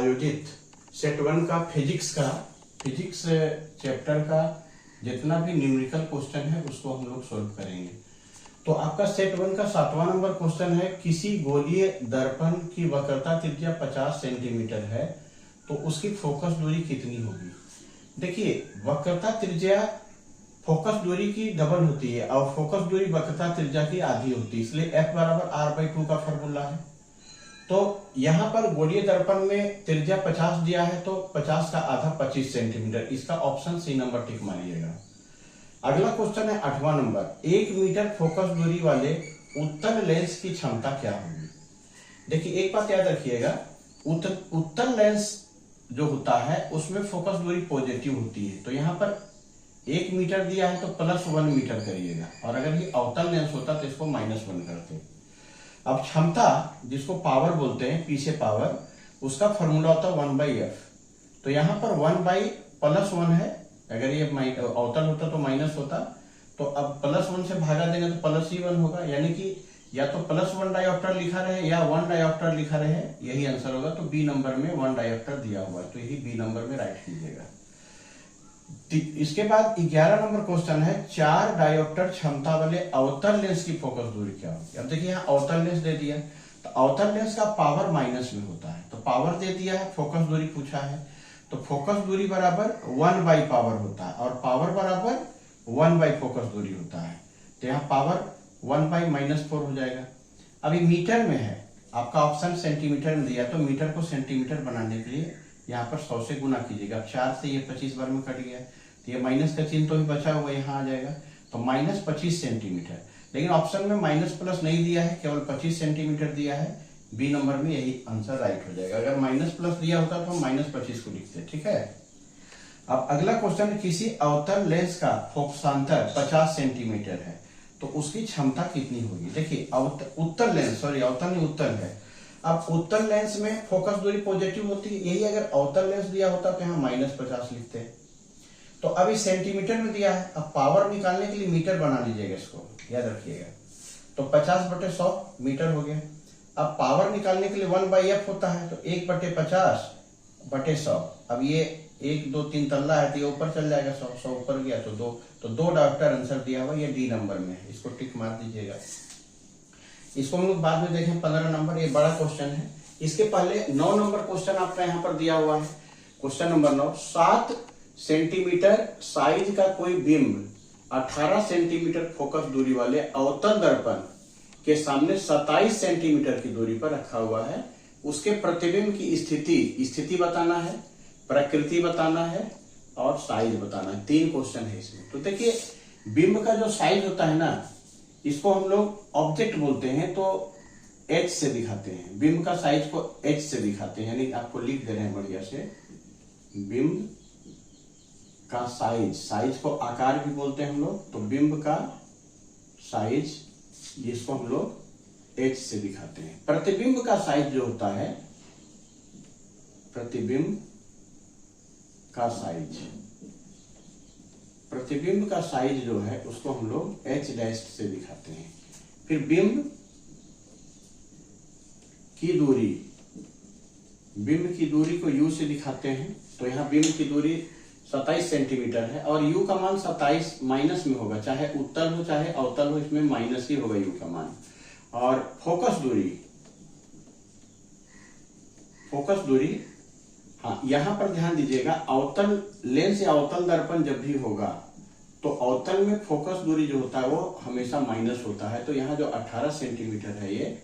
आयोजित सेट 1 का physics chapter का जितना भी न्यूमेरिकल क्वेश्चन है उसको हम लोग सोल्व करेंगे। तो आपका सेट 1 का 7वां नंबर क्वेश्चन है, किसी गोलीय दर्पण की वक्रता त्रिज्या 50 सेंटीमीटर है तो उसकी फोकस दूरी कितनी होगी। देखिए, वक्रता त्रिज्या फोकस दूरी की डबल होती है और फोकस दूरी वक्रता त्रिज्या की आधी होती है, इसलिए F बराबर R/2 का फॉर्मूला है। तो यहां पर गोलीय दर्पण में त्रिज्या 50 दिया है तो 50 का आधा 25 सेंटीमीटर, इसका ऑप्शन सी नंबर टिक मारिएगा। अगला क्वेश्चन है 8वां नंबर, 1 मीटर फोकस दूरी वाले उत्तल लेंस की क्षमता क्या होगी। देखिए, एक बात याद रखिएगा, उत्तल लेंस जो होता है उसमें फोकस दूरी पॉजिटिव होती है, तो यहाँ पर 1 मीटर दिया है तो +1 मीटर करिएगा, और अगर ये अवतल लेंस होता तो इसको -1 करते। अब क्षमता जिसको पावर बोलते हैं, पी से पावर, उसका फॉर्मूला होता है 1/f। तो यहाँ पर 1/+1 है, अगर ये अवतल होता तो माइनस होता, तो अब +1 से भागा देंगे तो +1 होगा, यानी कि या तो +1 डायोप्टर लिखा रहे या 1 डायोप्टर लिखा रहे, यही आंसर होगा। तो बी नंबर में 1 डायोप्टर दिया हुआ है, तो यही बी नंबर में राइट कीजिएगा। इसके बाद 11 नंबर क्वेश्चन है, 4 डायोप्टर क्षमता वाले अवतल लेंस की फोकस दूरी क्या होगी। अब देखिए, यहाँ अवतल लेंस दे दिया, तो अवतल लेंस का पावर माइनस में होता है, तो पावर दे दिया है, फोकस दूरी पूछा है, तो फोकस दूरी बराबर 1/पावर होता है, और पावर बराबर 1/फोकस दूरी होता है, तो यहाँ पावर 1/-4 हो जाएगा। अभी मीटर में है, आपका ऑप्शन सेंटीमीटर में दिया, तो मीटर को सेंटीमीटर बनाने के लिए यहाँ पर 100 से गुना कीजिएगा। 4 से ये 25 बार में कट गया, तो ये माइनस का चिन्ह तो भी बचा हुआ यहाँ आ जाएगा, तो -25 सेंटीमीटर। लेकिन ऑप्शन में माइनस प्लस नहीं दिया है, केवल 25 सेंटीमीटर दिया है, बी नंबर में यही आंसर राइट हो जाएगा। अगर माइनस प्लस दिया होता तो हम -25 को लिखते, ठीक है। अब अगला क्वेश्चन, किसी अवतल लेंस का फोकसांतर 50 सेंटीमीटर है तो उसकी क्षमता कितनी होगी। देखिए, उत्तल लेंस, सॉरी अवतल नहीं उत्तल है। अब उत्तल लेंस में फोकस दूरी पॉजिटिव होती है, यही अगर अवतल लेंस दिया होता तो यहाँ -50 लिखते हैं। तो अभी सेंटीमीटर में दिया है, अब पावर निकालने के लिए मीटर बना लीजिएगा, इसको याद रखिएगा। तो 50/100 मीटर हो गया। अब पावर निकालने के लिए 1/f होता है, तो 1/50/100। अब ये 1 2 3 तल्ला है तो ये ऊपर चल जाएगा, 100 ऊपर गया तो 2, तो 2 डायोप्टर आंसर दिया हुआ, ये डी नंबर में है, इसको टिक मार दीजिएगा। इसको हम लोग बाद में देखें। 15 नंबर, ये बड़ा क्वेश्चन है। इसके पहले 9 नंबर क्वेश्चन आपका यहाँ पर दिया हुआ है। क्वेश्चन नंबर 9, 7 सेंटीमीटर साइज का कोई बिंब 18 सेंटीमीटर फोकस दूरी वाले अवतल दर्पण के सामने 27 सेंटीमीटर की दूरी पर रखा हुआ है। उसके प्रतिबिंब की स्थिति बताना है, प्रकृति बताना है और साइज बताना है। 3 क्वेश्चन है इसमें। तो देखिए, बिंब का जो साइज होता है ना, इसको हम लोग ऑब्जेक्ट बोलते हैं, तो H से दिखाते हैं। बिंब का साइज को H से दिखाते हैं, यानी आपको लिख दे रहे हैं बढ़िया से, बिंब का साइज को आकार भी बोलते हैं हम लोग, तो बिंब का साइज जिसको हम लोग H से दिखाते हैं। प्रतिबिंब का साइज जो होता है, प्रतिबिंब का साइज जो है उसको हम लोग H' से दिखाते हैं। फिर बिंब की दूरी को U से दिखाते हैं, तो यहाँ बिंब की दूरी 27 सेंटीमीटर है और U का मान 27 माइनस में होगा, चाहे उत्तल हो चाहे अवतल हो, इसमें माइनस ही होगा U का मान। और फोकस दूरी, हाँ, यहां पर ध्यान दीजिएगा, अवतल लेंस या अवतल दर्पण जब भी होगा तो अवतल में फोकस दूरी जो होता है वो हमेशा माइनस होता है, तो यहाँ जो 18 सेंटीमीटर है ये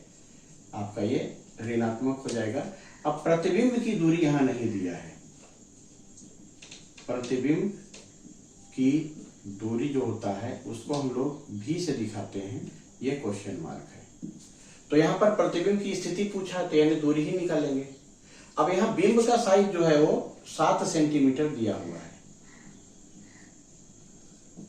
आपका ये ऋणात्मक हो जाएगा। अब प्रतिबिंब की दूरी यहां नहीं दिया है, प्रतिबिंब की दूरी जो होता है उसको हम लोग भी से दिखाते हैं, ये क्वेश्चन मार्क है। तो यहाँ पर प्रतिबिंब की स्थिति पूछा तो यानी दूरी ही निकालेंगे। अब यहाँ बिंब का साइज जो है वो 7 सेंटीमीटर दिया हुआ है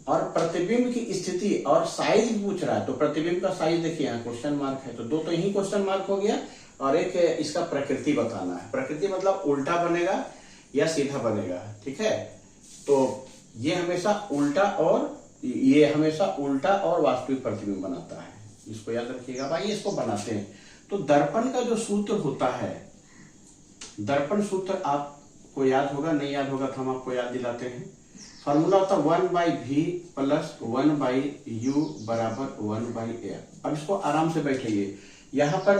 और प्रतिबिंब की स्थिति और साइज पूछ रहा है, तो प्रतिबिंब का साइज देखिए यहाँ क्वेश्चन मार्क है, तो 2 तो यही क्वेश्चन मार्क हो गया, और एक इसका प्रकृति बताना है। प्रकृति मतलब उल्टा बनेगा या सीधा बनेगा, ठीक है। तो ये हमेशा उल्टा और वास्तविक प्रतिबिंब बनाता है, इसको याद रखिएगा भाई। इसको बनाते हैं तो दर्पण का जो सूत्र होता है दर्पण सूत्र आपको याद होगा, नहीं याद होगा तो हम आपको याद दिलाते हैं। फॉर्मूला होता है 1/v प्लस 1/u बराबर 1/f। अब इसको आराम से बैठिए। यहाँ पर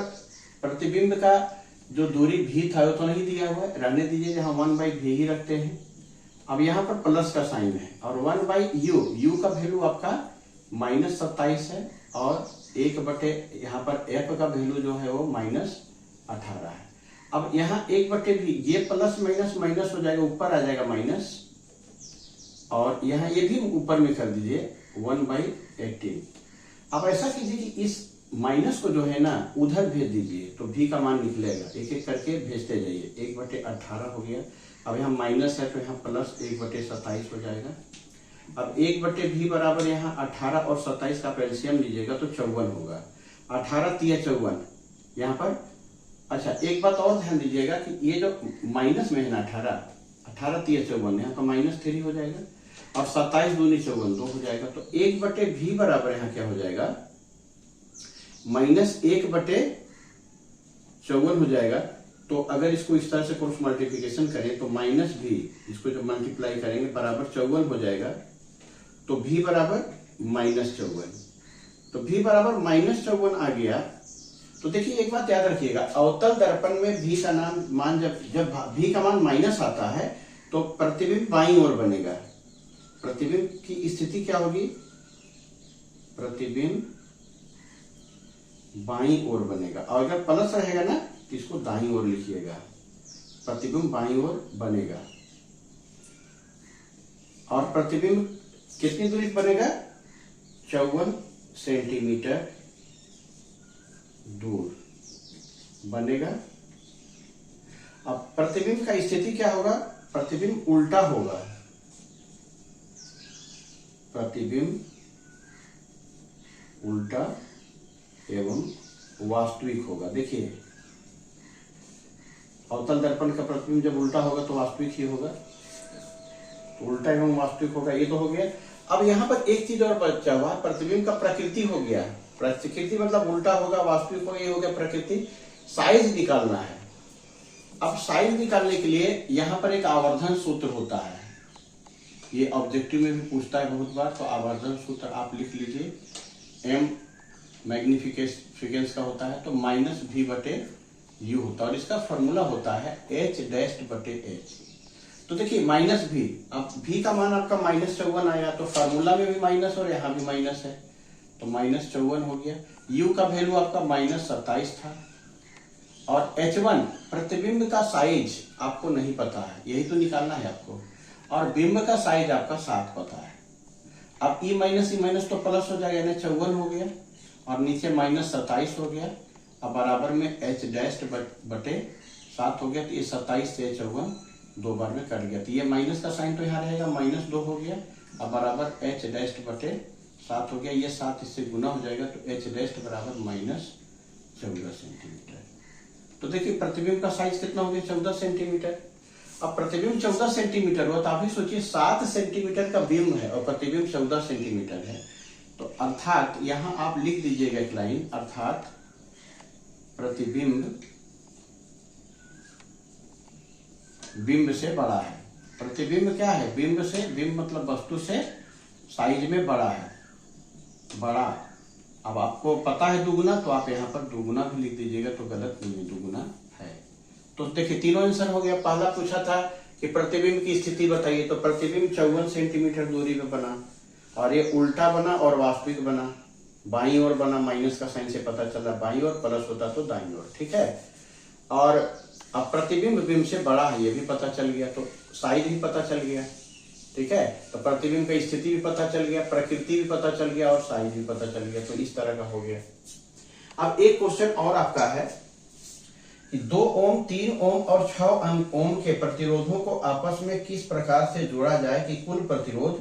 प्रतिबिंब का जो दूरी v था वो तो नहीं दिया हुआ है, रहने दीजिए, यहाँ 1/v ही रखते हैं। अब यहाँ पर प्लस का साइन है और 1/u का वैल्यू आपका -27 है और 1/, यहाँ पर f का वैल्यू जो है वो -18 है। अब यहाँ 1/v, ये प्लस माइनस माइनस हो जाएगा, ऊपर आ जाएगा माइनस, और यहाँ ये भी ऊपर में कर दीजिए 1/18। अब ऐसा कीजिए कि इस माइनस को जो है ना उधर भेज दीजिए तो v का मान निकलेगा, एक एक करके भेजते जाइए। 1/18 हो गया। अब यहाँ माइनस है तो यहाँ प्लस 1/27 हो जाएगा। अब 1/v बराबर यहाँ 18 और 27 का एलसीएम लीजिएगा तो 54 होगा। 18 3 54 यहाँ पर। अच्छा, एक बात और ध्यान दीजिएगा कि ये जो माइनस में है ना 18 3 54, यहाँ का -3 हो जाएगा और 27 दूनी 54 2 हो जाएगा। तो 1/v बराबर यहाँ क्या हो जाएगा, -1/54 हो जाएगा। तो अगर इसको इस तरह से क्रॉस मल्टीप्लिकेशन करें तो -v, इसको जो मल्टीप्लाई करेंगे बराबर 54 हो जाएगा। तो v बराबर -54, तो v बराबर -54 आ गया। तो देखिए एक बात याद रखिएगा, अवतल दर्पण में v का मान जब v का मान माइनस आता है तो प्रतिबिंब बाईं ओर बनेगा। प्रतिबिंब की स्थिति क्या होगी, प्रतिबिंब बाईं ओर बनेगा, और अगर प्लस रहेगा ना तो इसको दाईं ओर लिखिएगा, प्रतिबिंब बाईं ओर बनेगा। और प्रतिबिंब कितनी दूरी पर बनेगा, 54 सेंटीमीटर दूर बनेगा। अब प्रतिबिंब का स्थिति क्या होगा, प्रतिबिंब उल्टा होगा, प्रतिबिंब उल्टा एवं वास्तविक होगा। देखिए अवतल दर्पण का प्रतिबिंब जब उल्टा होगा तो वास्तविक ही होगा, तो उल्टा एवं वास्तविक होगा। ये तो हो गया। अब यहाँ पर एक चीज और बचा हुआ, प्रतिबिंब का प्रकृति हो गया। प्रकृति मतलब उल्टा होगा, वास्तविक होगा, ये हो गया प्रकृति। साइज निकालना है। अब साइज निकालने के लिए यहाँ पर एक आवर्धन सूत्र होता है, ये ऑब्जेक्टिव में भी पूछता है बहुत बार। तो आवर्धन सूत्र आप लिख लीजिए, m मैग्निफिकेंस का होता है तो -v/u होता है, और इसका फॉर्मूला होता है h'/h। तो देखिए -v, अब v का मान आपका -54 आया तो फार्मूला में भी माइनस और यहाँ भी माइनस है तो -54 हो गया। u का वैल्यू आपका -27 था। और h1 प्रतिबिंब का साइज आपको नहीं पता है, यही तो निकालना है आपको, और बिंब का साइज आपका 7 पता है। अब e माइनस तो प्लस हो जाएगा, यानी 54 हो गया, और नीचे -27 हो गया। अब बराबर में h'/7 हो गया, तो ये 27 से 54 दो बार में कट गया, तो ये माइनस का साइन तो यहाँ रहेगा, -2 हो गया। अब बराबर h'/7 हो गया, ये 7 इससे गुना हो जाएगा तो h' बराबर -14 सेंटीमीटर। तो देखिए प्रतिबिंब का साइज कितना हो गया, 14 सेंटीमीटर। अब प्रतिबिंब 14 सेंटीमीटर हुआ तो आप ही सोचिए 7 सेंटीमीटर का बिंब है और प्रतिबिंब 14 सेंटीमीटर है, तो अर्थात यहां आप लिख दीजिएगा एक लाइन, अर्थात प्रतिबिंब बिंब से बड़ा है। प्रतिबिंब क्या है, बिंब से, बिंब मतलब वस्तु से साइज में बड़ा है, बड़ा। अब आपको पता है दुगुना, तो आप यहाँ पर दुगुना भी लिख दीजिएगा तो गलत नहीं है, दुगुना है। तो देखिए तीनों आंसर हो गया। पहला पूछा था कि प्रतिबिंब की स्थिति बताइए, तो प्रतिबिंब 54 सेंटीमीटर दूरी पे बना, और ये उल्टा बना और वास्तविक बना, बाईं ओर बना, माइनस का साइन से पता चला बाईं ओर, प्लस होता तो दाईं ओर, ठीक है। और अब प्रतिबिंब बिंब से बड़ा है, ये भी पता चल गया, तो साइज भी पता चल गया, ठीक है। तो प्रतिबिंब की स्थिति भी पता चल गया, प्रकृति भी पता चल गया और साइज भी पता चल गया, तो इस तरह का हो गया। अब एक क्वेश्चन और आपका है कि 2 ओम, 3 ओम और 6 ओम के प्रतिरोधों को आपस में किस प्रकार से जोड़ा जाए कि कुल प्रतिरोध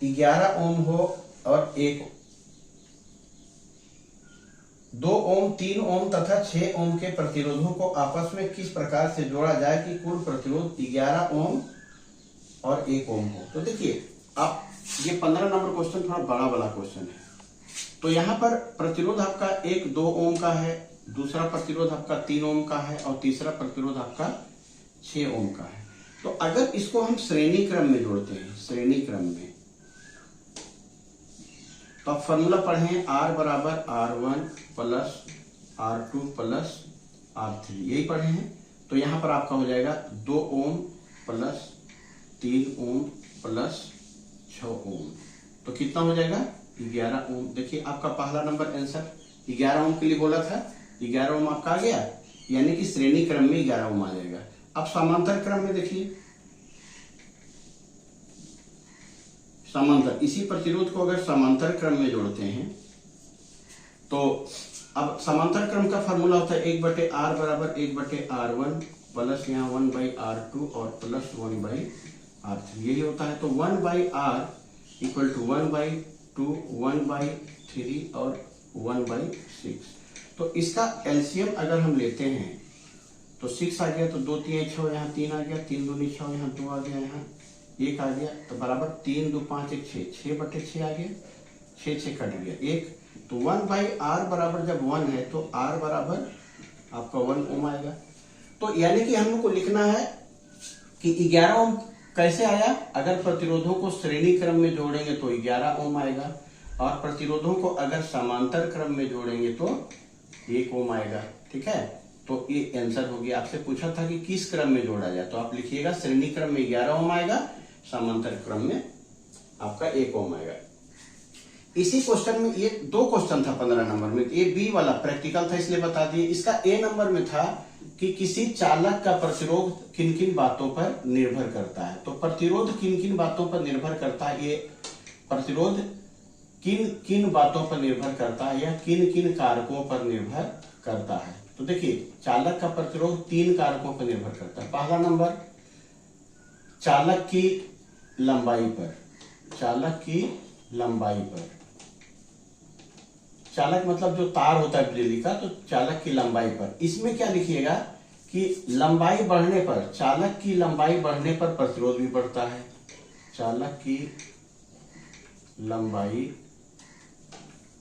11 ओम हो और 2 ओम, 3 ओम तथा 6 ओम के प्रतिरोधों को आपस में किस प्रकार से जोड़ा जाए कि कुल प्रतिरोध 11 ओम और 1 ओम हो। तो देखिए आप ये 15 नंबर क्वेश्चन थोड़ा बड़ा वाला क्वेश्चन है। तो यहाँ पर प्रतिरोध आपका 2 ओम का है, दूसरा प्रतिरोध आपका 3 ओम का है और तीसरा प्रतिरोध आपका 6 ओम का है। तो अगर इसको हम श्रेणी क्रम में जोड़ते हैं, श्रेणी क्रम में, तो आप फॉर्मूला पढ़े R बराबर R1 plus R2 plus R3, यही पढ़े हैं। तो यहां पर आपका हो जाएगा 2 ओम प्लस 3 ओम प्लस 6 ओम, तो कितना हो जाएगा 11 ओम। देखिए आपका पहला नंबर आंसर 11 ओम के लिए बोला था, 11 ओम आपका आ गया, यानी कि श्रेणी क्रम में 11 ओम आ जाएगा। अब समांतर क्रम में देखिए, समांतर, इसी प्रतिरोध को अगर समांतर क्रम में जोड़ते हैं तो अब समांतर क्रम का फार्मूला होता है 1/R बराबर 1/R1 प्लस यहाँ 1/R2 और प्लस 1/R3, यही होता है। तो 1/R इक्वल टू 1/2, 1/3 और 1/6। तो इसका एलसीएम अगर हम लेते हैं तो 6 आ गया, तो 2 3 6, यहाँ 3 आ गया, 3 दूनी 6, यहाँ 2 आ गया, यहाँ 1 आ गया, तो बराबर 3 2 5 1 6, 6/6 आ गया, 6 6 कट गया 1। तो 1/R बराबर जब 1 है तो R बराबर आपका 1 ओम आएगा। तो यानी कि हम लोग को लिखना है कि 11 ओम कैसे आया, अगर प्रतिरोधों को श्रेणी क्रम में जोड़ेंगे तो 11 ओम आएगा, और प्रतिरोधों को अगर समांतर क्रम में जोड़ेंगे तो 1 ओम आएगा। ठीक है, तो ये आंसर हो गया। आपसे पूछा था कि किस क्रम में जोड़ा जाए, तो आप लिखिएगा श्रेणी क्रम में 11 ओम आएगा, समांतर क्रम में आपका 1 ओम आएगा। इसी क्वेश्चन में ये 2 क्वेश्चन था 15 नंबर में, ये बी वाला प्रैक्टिकल था इसलिए बता दिए। इसका ए नंबर में था कि किसी चालक का प्रतिरोध किन किन बातों पर निर्भर करता है। तो प्रतिरोध किन किन बातों पर निर्भर करता है, ये प्रतिरोध किन किन बातों पर निर्भर करता है या किन किन कारकों पर निर्भर करता है। तो देखिए चालक का प्रतिरोध 3 कारकों पर निर्भर करता है। पहला नंबर चालक की लंबाई पर, चालक की लंबाई पर, चालक मतलब जो तार होता है बिजली का, तो चालक की लंबाई पर। इसमें क्या लिखिएगा कि लंबाई बढ़ने पर, चालक की लंबाई बढ़ने पर प्रतिरोध भी बढ़ता है, चालक की लंबाई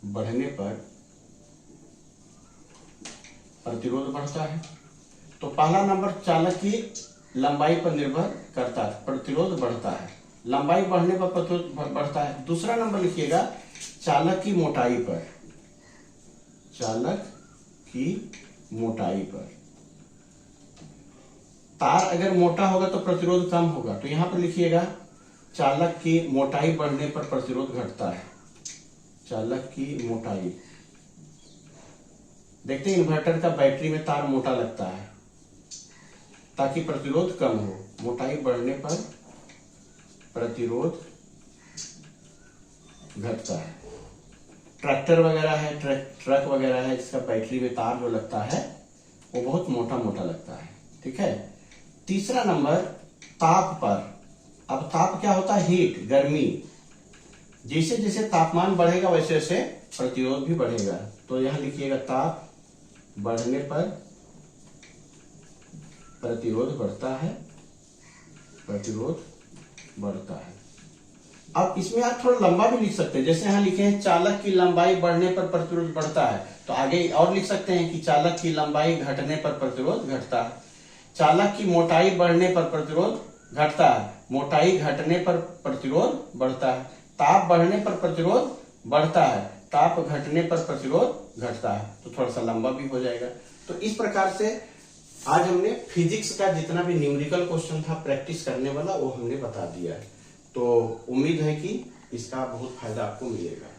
बढ़ने पर प्रतिरोध बढ़ता है। तो पहला नंबर चालक की लंबाई पर निर्भर करता है, प्रतिरोध बढ़ता है, लंबाई बढ़ने पर प्रतिरोध बढ़ता है। दूसरा नंबर लिखिएगा चालक की मोटाई पर, चालक की मोटाई पर। तार अगर मोटा होगा तो प्रतिरोध कम होगा, तो यहां पर लिखिएगा चालक की मोटाई बढ़ने पर प्रतिरोध घटता है, चालक की मोटाई। देखते हैं इन्वर्टर का बैटरी में तार मोटा लगता है ताकि प्रतिरोध कम हो, मोटाई बढ़ने पर प्रतिरोध घटता है। ट्रैक्टर वगैरह है, ट्रक वगैरह है, जिसका बैटरी में तार जो लगता है वो बहुत मोटा मोटा लगता है। ठीक है। तीसरा नंबर ताप पर। अब ताप क्या होता है, हीट, गर्मी। जैसे जैसे तापमान बढ़ेगा वैसे वैसे प्रतिरोध भी बढ़ेगा। तो यहां लिखिएगा ताप बढ़ने पर प्रतिरोध बढ़ता है, प्रतिरोध बढ़ता है। अब इसमें आप थोड़ा लंबा भी लिख सकते हैं, जैसे यहां लिखे हैं चालक की लंबाई बढ़ने पर प्रतिरोध बढ़ता है, तो आगे और लिख सकते हैं कि चालक की लंबाई घटने पर प्रतिरोध घटता है। चालक की मोटाई बढ़ने पर प्रतिरोध घटता है, मोटाई घटने पर प्रतिरोध बढ़ता है। ताप बढ़ने पर प्रतिरोध बढ़ता है, ताप घटने पर प्रतिरोध घटता है। तो थोड़ा सा लंबा भी हो जाएगा। तो इस प्रकार से आज हमने फिजिक्स का जितना भी न्यूमेरिकल क्वेश्चन था प्रैक्टिस करने वाला वो हमने बता दिया है। तो उम्मीद है कि इसका बहुत फायदा आपको मिलेगा।